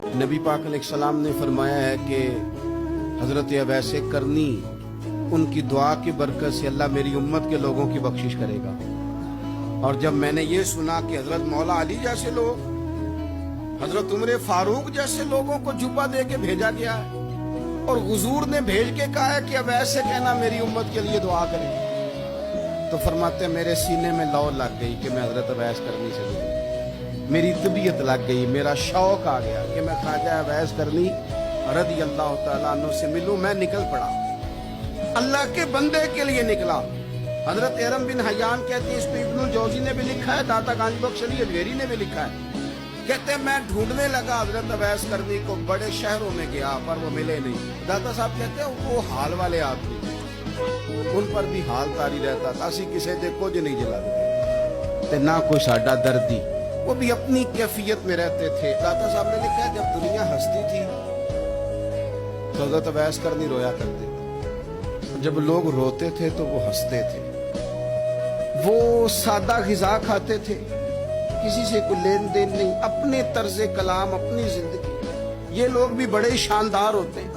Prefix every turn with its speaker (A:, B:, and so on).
A: नबी पाक अलैहिस्सलाम ने फरमाया है कि हजरत अवैस करनी उनकी दुआ की बरकत से अल्लाह मेरी उम्मत के लोगों की बख्शिश करेगा। और जब मैंने ये सुना कि हजरत मौला अली जैसे लोग, हजरत उमर फारूक जैसे लोगों को जुब्बा दे के भेजा गया है और हुजूर ने भेज के कहा है कि अवैस से कहना मेरी उम्मत के लिए दुआ करें, तो फरमाते मेरे सीने में लौ लग गई कि मैं हजरत अवैस करनी से मिलूं। मेरी तबीयत लग गई, मेरा शौक आ गया कि मैं ख्वाजा अवैस करनी रज़ी अल्लाह तआला अन्हु से मिलूं। मैं निकल पड़ा, अल्लाह के बंदे के लिए निकला। हजरत इरम बिन हयान कहते हैं, इसको इब्नुल जौजी ने भी लिखा है, दाता गांज बख्श अली अजमेरी ने भी लिखा है। कहते मैं ढूंढने लगा हजरत अवैस करनी को, बड़े शहरों में गया पर वो मिले नहीं। दाता साहब कहते हैं वो हाल वाले आदमी, उन पर भी हाल तारी रहता था, असी किसी दे कुछ नहीं जलाते ते ना कोई साडा दर्दी, वो भी अपनी कैफियत में रहते थे। दाता साहब ने लिखा है जब दुनिया हंसती थी तो हजरत अवैस करनी रोया करते थे, जब लोग रोते थे तो वो हंसते थे। वो सादा ग़िज़ा खाते थे, किसी से कोई लेन देन नहीं, अपने तर्ज़े कलाम, अपनी जिंदगी। ये लोग भी बड़े शानदार होते हैं।